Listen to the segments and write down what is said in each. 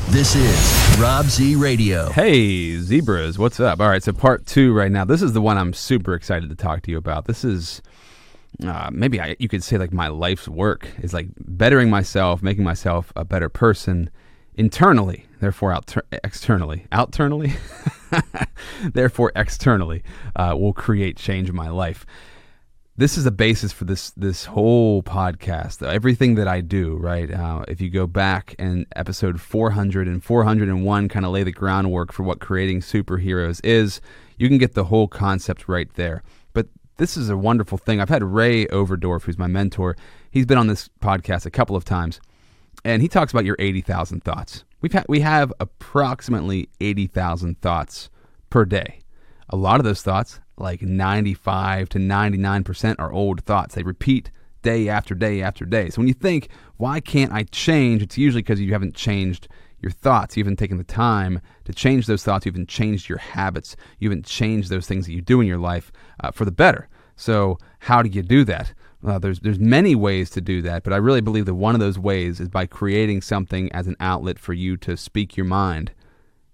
This is Rob Z Radio. Hey, zebras, what's up? All right, so part 2 right now. This is the one I'm super excited to talk to you about. This is you could say like my life's work is like bettering myself, making myself a better person internally, therefore externally. Outternally? Therefore externally will create change in my life. This is the basis for this whole podcast. Everything that I do, right? If you go back and episode 400 and 401 kind of lay the groundwork for what creating superheroes is, you can get the whole concept right there. But this is a wonderful thing. I've had Ray Overdorf, who's my mentor. He's been on this podcast a couple of times, and he talks about your 80,000 thoughts. We have approximately 80,000 thoughts per day. A lot of those thoughts, like 95 to 99%, are old thoughts. They repeat day after day after day. So when you think, why can't I change? It's usually because you haven't changed your thoughts. You haven't taken the time to change those thoughts. You haven't changed your habits. You haven't changed those things that you do in your life for the better. So how do you do that? There's many ways to do that, but I really believe that one of those ways is by creating something as an outlet for you to speak your mind.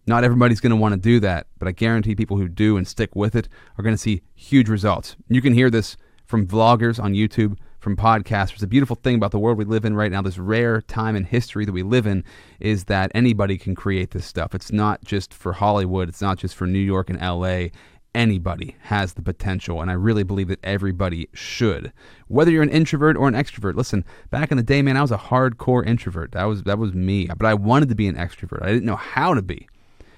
Not everybody's going to want to do that, but I guarantee people who do and stick with it are going to see huge results. You can hear this from vloggers on YouTube, from podcasters. The beautiful thing about the world we live in right now, this rare time in history that we live in, is that anybody can create this stuff. It's not just for Hollywood. It's not just for New York and LA. Anybody has the potential, and I really believe that everybody should. Whether you're an introvert or an extrovert. Listen, back in the day, man, I was a hardcore introvert. That was me, but I wanted to be an extrovert. I didn't know how to be.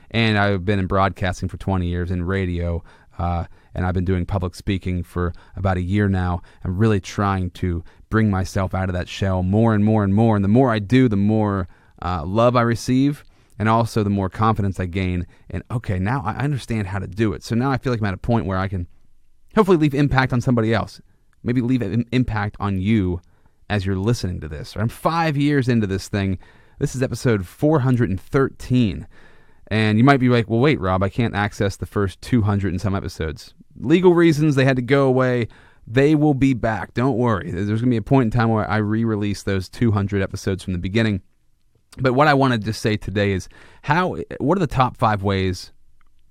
And I've been in broadcasting for 20 years, in radio, and I've been doing public speaking for about a year now. I'm really trying to bring myself out of that shell more and more and more. And the more I do, the more love I receive, and also the more confidence I gain. And okay, now I understand how to do it. So now I feel like I'm at a point where I can hopefully leave impact on somebody else. Maybe leave an impact on you as you're listening to this. I'm 5 years into this thing. This is episode 413. And you might be like, well, wait, Rob, I can't access the first 200 and some episodes. Legal reasons, they had to go away. They will be back. Don't worry. There's going to be a point in time where I re-release those 200 episodes from the beginning. But what I wanted to say today is what are the top 5 ways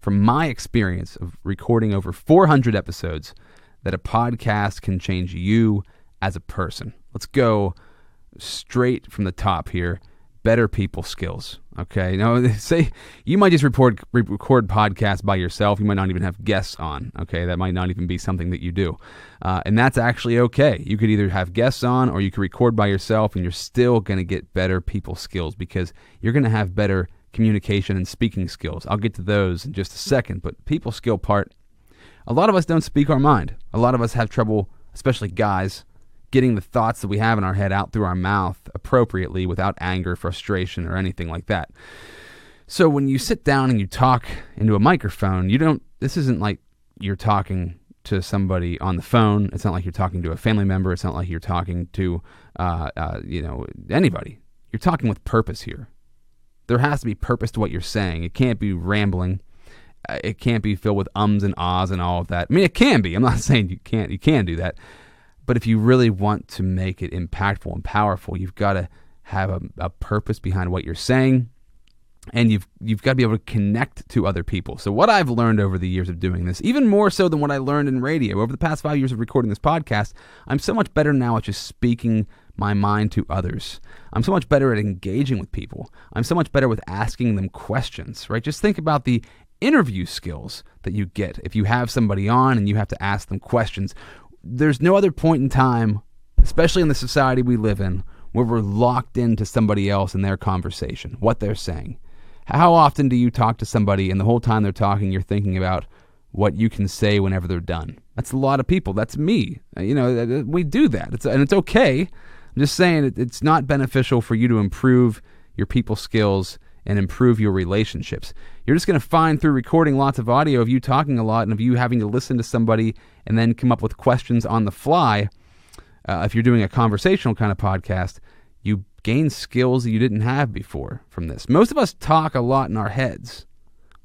from my experience of recording over 400 episodes that a podcast can change you as a person? Let's go straight from the top here. Better people skills. Okay, now say you might just record podcasts by yourself. You might not even have guests on. Okay, that might not even be something that you do, and that's actually okay. You could either have guests on or you could record by yourself, and you're still going to get better people skills because you're going to have better communication and speaking skills. I'll get to those in just a second, but people skill part, a lot of us don't speak our mind. A lot of us have trouble, especially guys, getting the thoughts that we have in our head out through our mouth appropriately without anger, frustration, or anything like that. So when you sit down and you talk into a microphone, this isn't like you're talking to somebody on the phone. It's not like you're talking to a family member. It's not like you're talking to, anybody. You're talking with purpose here. There has to be purpose to what you're saying. It can't be rambling. It can't be filled with ums and ahs and all of that. I mean, it can be. I'm not saying you can't. You can do that. But if you really want to make it impactful and powerful, you've got to have a purpose behind what you're saying, and you've got to be able to connect to other people. So what I've learned over the years of doing this, even more so than what I learned in radio, over the past 5 years of recording this podcast, I'm so much better now at just speaking my mind to others. I'm so much better at engaging with people. I'm so much better with asking them questions, right? Just think about the interview skills that you get if you have somebody on and you have to ask them questions. There's no other point in time, especially in the society we live in, where we're locked into somebody else and their conversation, what they're saying. How often do you talk to somebody and the whole time they're talking, you're thinking about what you can say whenever they're done? That's a lot of people. That's me. We do that. And it's okay. I'm just saying it's not beneficial for you to improve your people skills and improve your relationships. You're just going to find through recording lots of audio of you talking a lot and of you having to listen to somebody and then come up with questions on the fly. If you're doing a conversational kind of podcast, you gain skills that you didn't have before from this. Most of us talk a lot in our heads.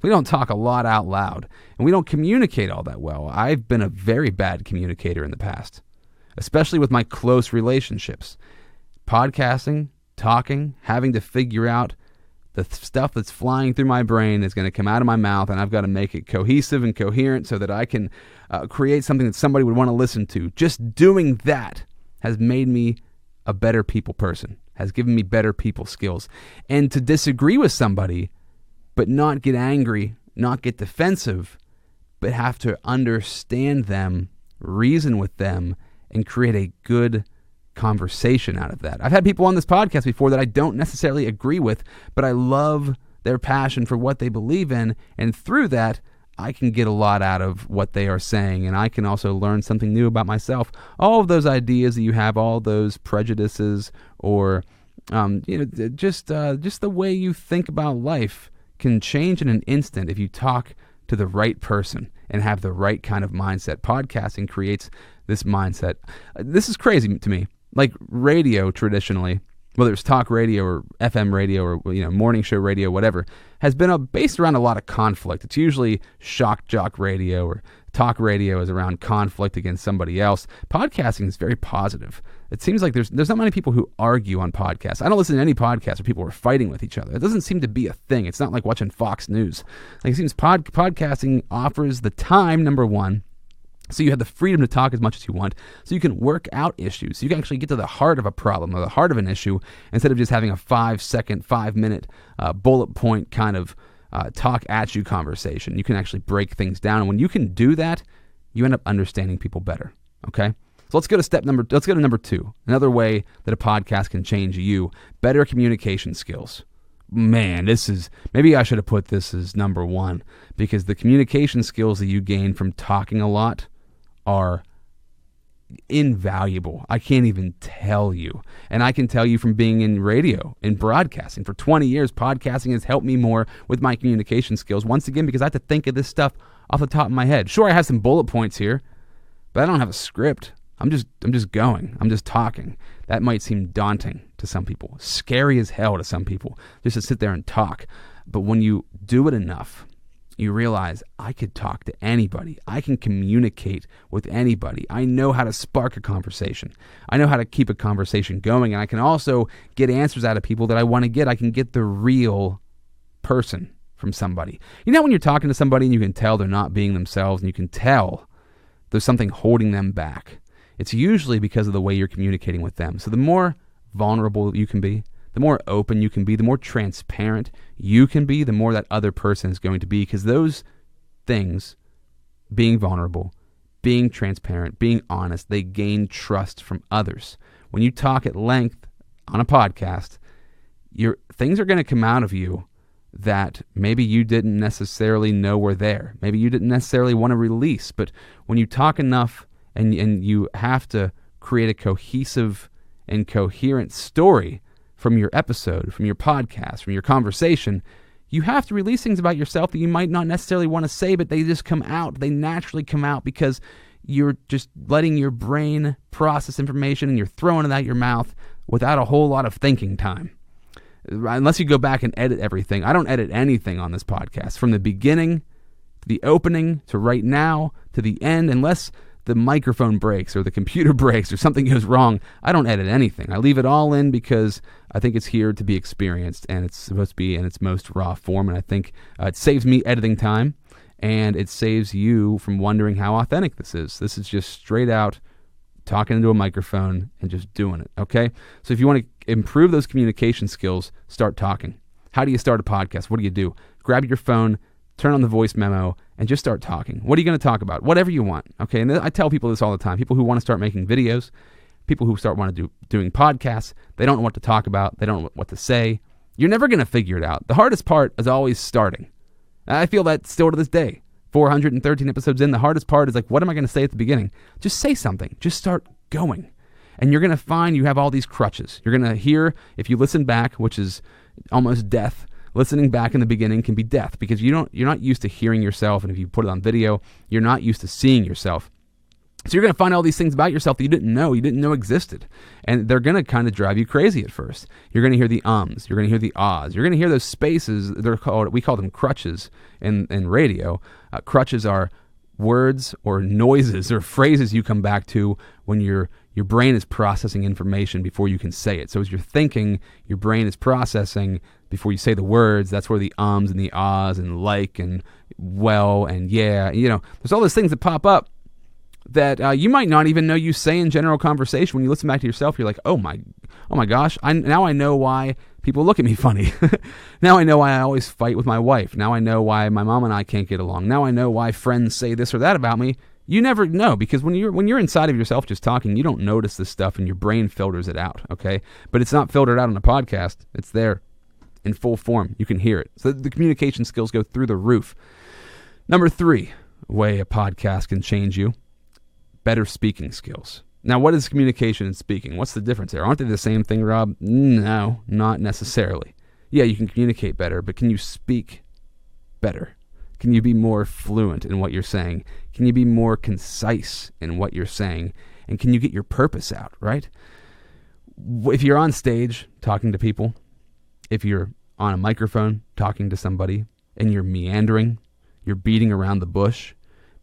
We don't talk a lot out loud, and we don't communicate all that well. I've been a very bad communicator in the past, especially with my close relationships. Podcasting, talking, having to figure out the stuff that's flying through my brain is going to come out of my mouth, and I've got to make it cohesive and coherent so that I can create something that somebody would want to listen to. Just doing that has made me a better people person, has given me better people skills. And to disagree with somebody, but not get angry, not get defensive, but have to understand them, reason with them, and create a good conversation out of that. I've had people on this podcast before that I don't necessarily agree with, but I love their passion for what they believe in, and through that, I can get a lot out of what they are saying, and I can also learn something new about myself. All of those ideas that you have, all those prejudices, or just the way you think about life can change in an instant if you talk to the right person and have the right kind of mindset. Podcasting creates this mindset. This is crazy to me. Like radio traditionally, whether it's talk radio or FM radio or morning show radio, whatever, has been based around a lot of conflict. It's usually shock jock radio, or talk radio is around conflict against somebody else. Podcasting is very positive. It seems like there's not many people who argue on podcasts. I don't listen to any podcasts where people are fighting with each other. It doesn't seem to be a thing. It's not like watching Fox News. Like, it seems podcasting offers the time, number one, so you have the freedom to talk as much as you want, so you can work out issues. So you can actually get to the heart of a problem or the heart of an issue instead of just having a 5-second, 5-minute bullet point kind of talk at you conversation. You can actually break things down. And when you can do that, you end up understanding people better. Okay? So let's go to number 2. Another way that a podcast can change you: better communication skills. Man, maybe I should have put this as number 1, because the communication skills that you gain from talking a lot are invaluable. I can't even tell you. And I can tell you from being in radio, in broadcasting for 20 years, podcasting has helped me more with my communication skills. Once again, because I have to think of this stuff off the top of my head. Sure, I have some bullet points here, but I don't have a script. I'm just going. I'm just talking. That might seem daunting to some people, scary as hell to some people, just to sit there and talk. But when you do it enough, you realize I could talk to anybody. I can communicate with anybody. I know how to spark a conversation. I know how to keep a conversation going, and I can also get answers out of people that I want to get. I can get the real person from somebody. You know when you're talking to somebody and you can tell they're not being themselves, and you can tell there's something holding them back? It's usually because of the way you're communicating with them. So the more vulnerable you can be, the more open you can be, the more transparent you can be, the more that other person is going to be, because those things, being vulnerable, being transparent, being honest, they gain trust from others. When you talk at length on a podcast, things are going to come out of you that maybe you didn't necessarily know were there. Maybe you didn't necessarily want to release, but when you talk enough and you have to create a cohesive and coherent story from your episode, from your podcast, from your conversation, you have to release things about yourself that you might not necessarily want to say, but they just come out. They naturally come out because you're just letting your brain process information and you're throwing it out your mouth without a whole lot of thinking time. Unless you go back and edit everything. I don't edit anything on this podcast. From the beginning, to the opening, to right now, to the end, unless the microphone breaks or the computer breaks or something goes wrong, I don't edit anything. I leave it all in because I think it's here to be experienced, and it's supposed to be in its most raw form, and I think it saves me editing time, and it saves you from wondering how authentic this is. This is just straight out talking into a microphone and just doing it, okay? So if you want to improve those communication skills, start talking. How do you start a podcast? What do? Grab your phone, turn on the voice memo, and just start talking. What are you going to talk about? Whatever you want, okay? And I tell people this all the time. People who want to start making videos, people who want to doing podcasts, they don't know what to talk about. They don't know what to say. You're never going to figure it out. The hardest part is always starting. I feel that still to this day. 413 episodes in, the hardest part is like, what am I going to say at the beginning? Just say something. Just start going. And you're going to find you have all these crutches. You're going to hear, if you listen back, which is almost death, listening back in the beginning can be death because you're not used to hearing yourself, and if you put it on video, you're not used to seeing yourself. So you're going to find all these things about yourself that you didn't know existed, and they're going to kind of drive you crazy at first. You're going to hear the ums, you're going to hear the ahs, you're going to hear those spaces. We call them crutches in radio. Crutches are words or noises or phrases you come back to when your brain is processing information before you can say it. So as you're thinking, your brain is processing before you say the words, that's where the ums and the ahs and like and well and yeah, there's all those things that pop up that you might not even know you say in general conversation. When you listen back to yourself, you're like, oh my gosh, now I know why people look at me funny. Now I know why I always fight with my wife. Now I know why my mom and I can't get along. Now I know why friends say this or that about me. You never know, because when you're inside of yourself just talking, you don't notice this stuff and your brain filters it out, okay? But it's not filtered out on a podcast. It's there in full form. You can hear it. So the communication skills go through the roof. Number 3 way a podcast can change you: better speaking skills. Now, what is communication and speaking? What's the difference there? Aren't they the same thing, Rob? No, not necessarily. Yeah, you can communicate better, but can you speak better? Can you be more fluent in what you're saying? Can you be more concise in what you're saying? And can you get your purpose out, right? If you're on stage talking to people, if you're on a microphone talking to somebody, and you're meandering, you're beating around the bush,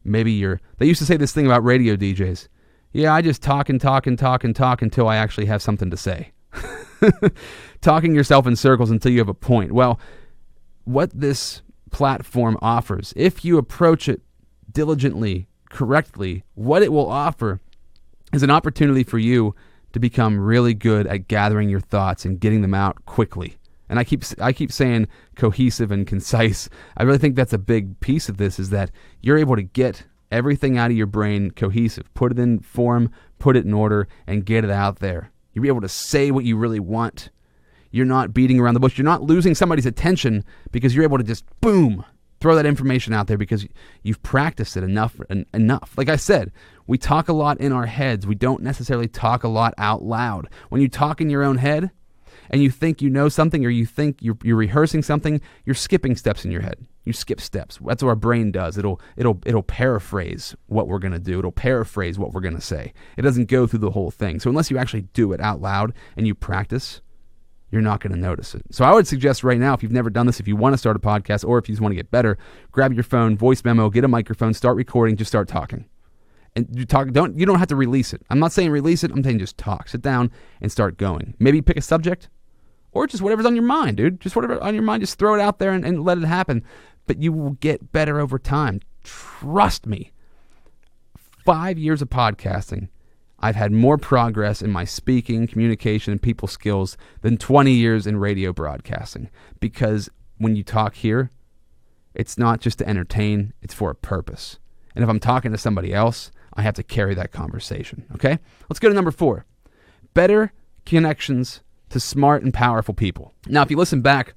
maybe they used to say this thing about radio DJs. Yeah, I just talk until I actually have something to say. Talking yourself in circles until you have a point. Well, what this platform offers, if you approach it diligently, correctly, what it will offer is an opportunity for you to become really good at gathering your thoughts and getting them out quickly. And I keep saying cohesive and concise. I really think that's a big piece of this, is that you're able to get everything out of your brain cohesive, put it in form, put it in order, and get it out there. You're able to say what you really want. You're not beating around the bush. You're not losing somebody's attention because you're able to just, boom, throw that information out there because you've practiced it enough. Like I said, we talk a lot in our heads. We don't necessarily talk a lot out loud. When you talk in your own head and you think you know something, or you think you're rehearsing something, you're skipping steps in your head. You skip steps. That's what our brain does. It'll paraphrase what we're going to do. It'll paraphrase what we're going to say. It doesn't go through the whole thing. So unless you actually do it out loud and you practice, you're not going to notice it. So I would suggest right now, if you've never done this, if you want to start a podcast, or if you just want to get better, grab your phone, voice memo, get a microphone, start recording, just start talking. And you don't have to release it. I'm not saying release it. I'm saying just talk. Sit down and start going. Maybe pick a subject, or just whatever's on your mind, dude. Just whatever on your mind, just throw it out there and let it happen. But you will get better over time. Trust me. 5 years of podcasting, I've had more progress in my speaking, communication, and people skills than 20 years in radio broadcasting. Because when you talk here, it's not just to entertain, it's for a purpose. And if I'm talking to somebody else, I have to carry that conversation, okay? Let's go to number 4. Better connections to smart and powerful people. Now, if you listen back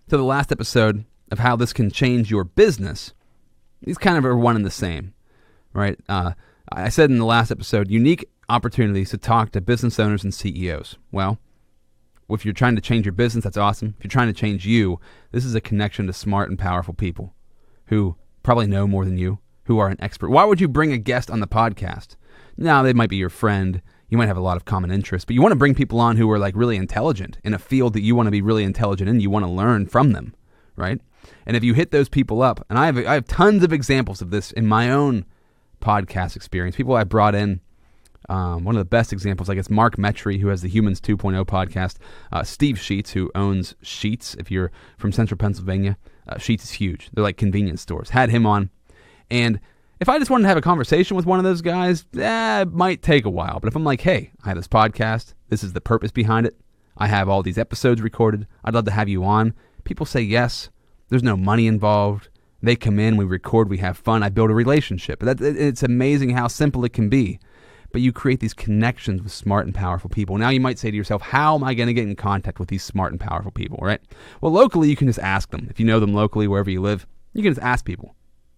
to the last episode of how this can change your business, these kind of are one and the same, right? I said in the last episode, unique opportunities to talk to business owners and CEOs. Well, if you're trying to change your business, that's awesome. If you're trying to change you, this is a connection to smart and powerful people who probably know more than you, who are an expert. Why would you bring a guest on the podcast? Now, they might be your friend. You might have a lot of common interests, but you want to bring people on who are like really intelligent in a field that you want to be really intelligent in. You want to learn from them, right? And if you hit those people up, and I have tons of examples of this in my own podcast experience. People I brought in, one of the best examples, I guess, Mark Metry, who has the Humans 2.0 podcast, Steve Sheets, who owns Sheets, if you're from central Pennsylvania. Sheets is huge. They're like convenience stores. Had him on. And if I just wanted to have a conversation with one of those guys, it might take a while. But if I'm like, hey, I have this podcast. This is the purpose behind it. I have all these episodes recorded. I'd love to have you on. People say yes. There's no money involved. They come in, we record, we have fun. I build a relationship. It's amazing how simple it can be. But you create these connections with smart and powerful people. Now you might say to yourself, how am I going to get in contact with these smart and powerful people, right? Well, locally, you can just ask them. If you know them locally, wherever you live, you can just ask people.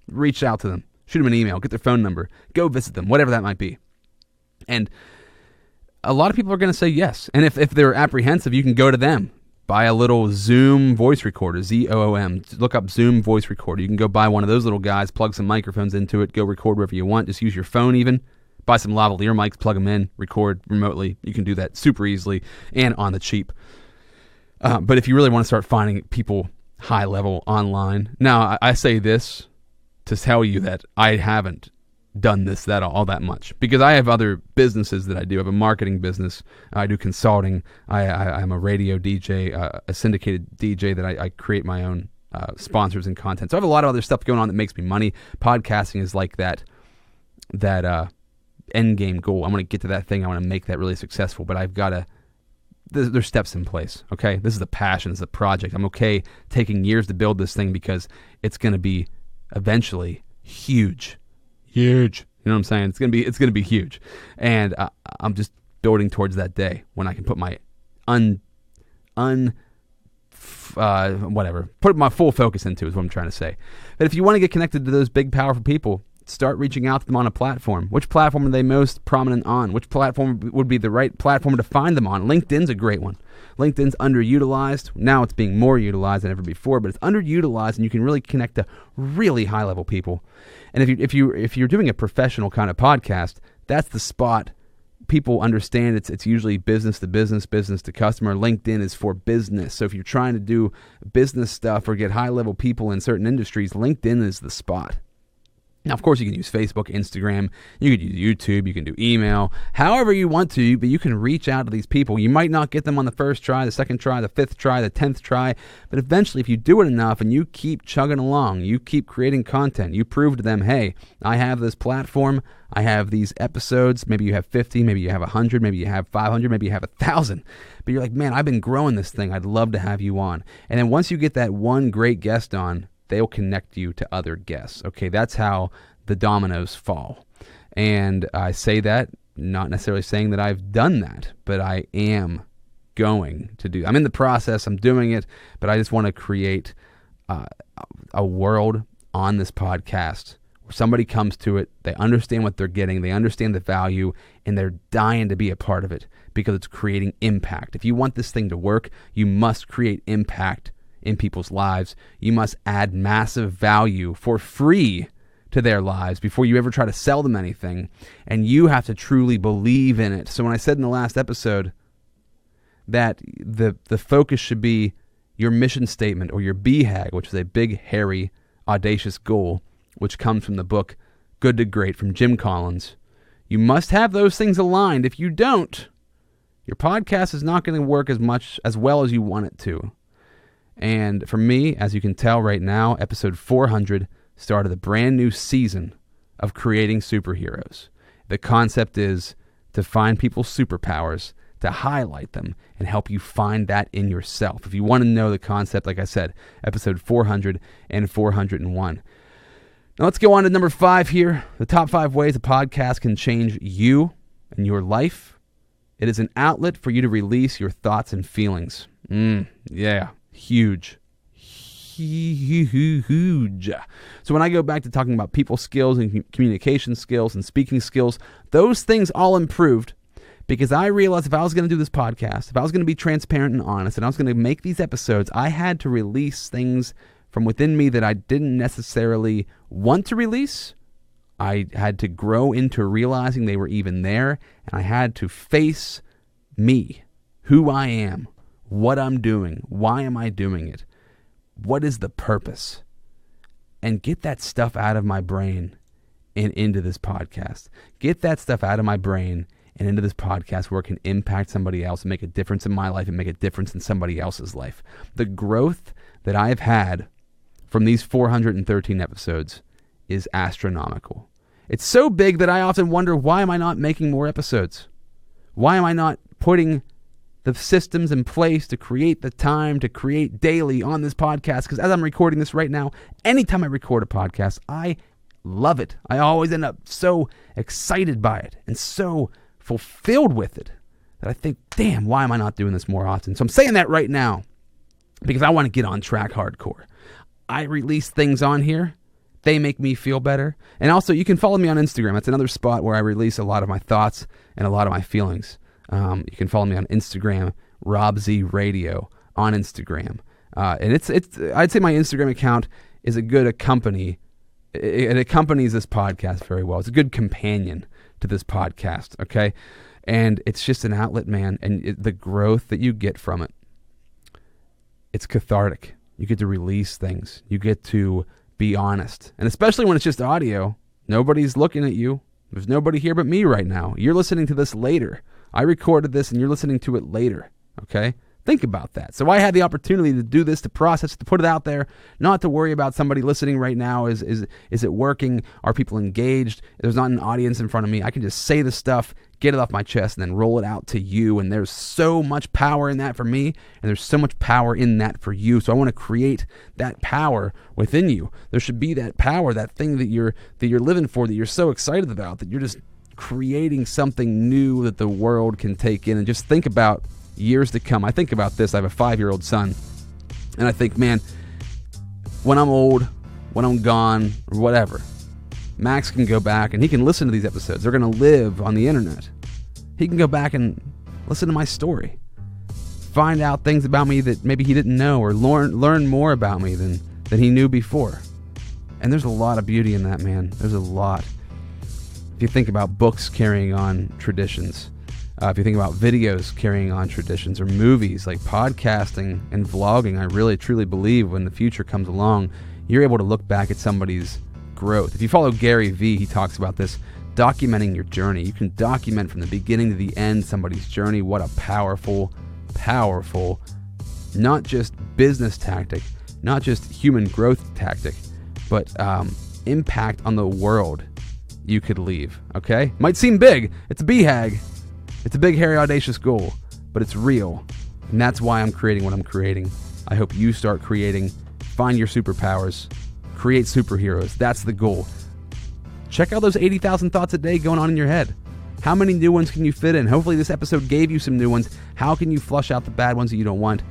Reach out to them. Shoot them an email. Get their phone number. Go visit them, whatever that might be. And a lot of people are going to say yes. And if they're apprehensive, you can go to them. Buy a little Zoom voice recorder, ZOOM. Look up Zoom voice recorder. You can go buy one of those little guys, plug some microphones into it, go record wherever you want. Just use your phone even. Buy some lavalier mics, plug them in, record remotely. You can do that super easily and on the cheap. But if you really want to start finding people high level online, now I say this to tell you that I haven't done this all that much, because I have other businesses that I do. I have a marketing business. I do consulting. I'm a radio DJ, a syndicated DJ that I create my own sponsors and content. So I have a lot of other stuff going on that makes me money. Podcasting is like that end game goal. I want to get to that thing. I want to make that really successful, but I've got to, there's steps in place, okay? This is a passion. This is a project. I'm okay taking years to build this thing because it's going to be eventually huge. Huge. You know what I'm saying? It's gonna be huge, and I'm just building towards that day when I can put my put my full focus into is what I'm trying to say. But if you want to get connected to those big, powerful people, start reaching out to them on a platform. Which platform are they most prominent on? Which platform would be the right platform to find them on? LinkedIn's a great one. LinkedIn's underutilized. Now it's being more utilized than ever before, but it's underutilized, and you can really connect to really high-level people. And if you're doing a professional kind of podcast, that's the spot. People understand it's usually business to business, business to customer. LinkedIn is for business. So if you're trying to do business stuff or get high-level people in certain industries, LinkedIn is the spot. Now, of course, you can use Facebook, Instagram, you could use YouTube, you can do email, however you want to, but you can reach out to these people. You might not get them on the first try, the second try, the fifth try, the 10th try, but eventually, if you do it enough and you keep chugging along, you keep creating content, you prove to them, hey, I have this platform, I have these episodes, maybe you have 50, maybe you have 100, maybe you have 500, maybe you have 1,000, but you're like, man, I've been growing this thing, I'd love to have you on. And then once you get that one great guest on, they'll connect you to other guests. Okay, that's how the dominoes fall. And I say that, not necessarily saying that I've done that, but I am going to do. I'm in the process, I'm doing it, but I just want to create a world on this podcast where somebody comes to it, they understand what they're getting, they understand the value, and they're dying to be a part of it because it's creating impact. If you want this thing to work, you must create impact in people's lives. You must add massive value for free to their lives before you ever try to sell them anything, and you have to truly believe in it. So when I said in the last episode that the focus should be your mission statement or your BHAG, which is a big, hairy, audacious goal, which comes from the book Good to Great from Jim Collins, you must have those things aligned. If you don't, your podcast is not going to work as well as you want it to. And for me, as you can tell right now, episode 400 started a brand new season of creating superheroes. The concept is to find people's superpowers, to highlight them, and help you find that in yourself. If you want to know the concept, like I said, episode 400 and 401. Now let's go on to number 5 here. The top 5 ways a podcast can change you and your life. It is an outlet for you to release your thoughts and feelings. Yeah. Huge. So when I go back to talking about people skills and communication skills and speaking skills, those things all improved because I realized if I was going to do this podcast, if I was going to be transparent and honest, and I was going to make these episodes, I had to release things from within me that I didn't necessarily want to release. I had to grow into realizing they were even there, and I had to face me, who I am, what I'm doing, why am I doing it, what is the purpose, and get that stuff out of my brain and into this podcast. Get that stuff out of my brain and into this podcast where it can impact somebody else and make a difference in my life and make a difference in somebody else's life. The growth that I have had from these 413 episodes is astronomical. It's so big that I often wonder, why am I not making more episodes? Why am I not putting the systems in place to create the time to create daily on this podcast? Because as I'm recording this right now, anytime I record a podcast, I love it. I always end up so excited by it and so fulfilled with it that I think, damn, why am I not doing this more often? So I'm saying that right now because I want to get on track hardcore. I release things on here. They make me feel better. And also, you can follow me on Instagram. That's another spot where I release a lot of my thoughts and a lot of my feelings. You can follow me on Instagram, Rob Z Radio on Instagram. And it's I'd say my Instagram account is a good accompany. It accompanies this podcast very well. It's a good companion to this podcast, okay? And it's just an outlet, man. And the growth that you get from it, it's cathartic. You get to release things. You get to be honest. And especially when it's just audio, Nobody's looking at you. There's nobody here but me right now. You're listening to this later. I recorded this and you're listening to it later, okay? Think about that. So I had the opportunity to do this, to process, to put it out there, not to worry about somebody listening right now. Is it working? Are people engaged? There's not an audience in front of me. I can just say the stuff, get it off my chest, and then roll it out to you. And there's so much power in that for me, and there's so much power in that for you. So I want to create that power within you. There should be that power, that thing that you're living for, that you're so excited about, that you're just creating something new that the world can take in. And just think about years to come. I think about this. I have a 5-year-old son, and I think, man, when I'm old, when I'm gone, or whatever, Max can go back and he can listen to these episodes. They're going to live on the internet. He can go back and listen to my story, find out things about me that maybe he didn't know, or learn more about me than he knew before. And there's a lot of beauty in that, man. There's a lot. If you think about books carrying on traditions, if you think about videos carrying on traditions, or movies like podcasting and vlogging, I really truly believe when the future comes along, you're able to look back at somebody's growth. If you follow Gary Vee, he talks about this, documenting your journey. You can document from the beginning to the end somebody's journey. What a powerful, powerful, not just business tactic, not just human growth tactic, but impact on the world you could leave, okay? Might seem big. It's a BHAG. It's a big, hairy, audacious goal, but it's real, and that's why I'm creating what I'm creating. I hope you start creating, find your superpowers, create superheroes. That's the goal. Check out those 80,000 thoughts a day going on in your head. How many new ones can you fit in? Hopefully this episode gave you some new ones. How can you flush out the bad ones that you don't want?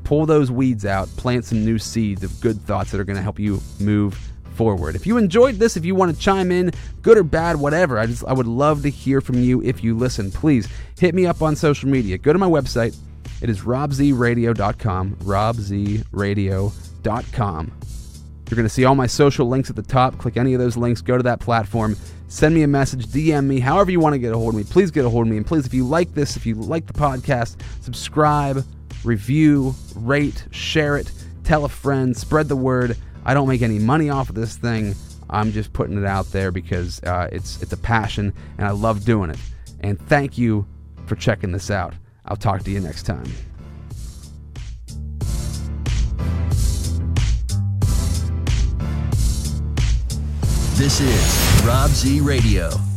Pull those weeds out, plant some new seeds of good thoughts that are going to help you move forward. If you enjoyed this, if you want to chime in, good or bad, whatever, I would love to hear from you. If you listen, please hit me up on social media. Go to my website. It is robzradio.com, robzradio.com. You're going to see all my social links at the top. Click any of those links, go to that platform, send me a message, DM me, however you want to get a hold of me. Please get a hold of me. And please, if you like this, if you like the podcast, subscribe, review, rate, share it, tell a friend, spread the word. I don't make any money off of this thing. I'm just putting it out there because it's a passion, and I love doing it. And thank you for checking this out. I'll talk to you next time. This is Rob Z Radio.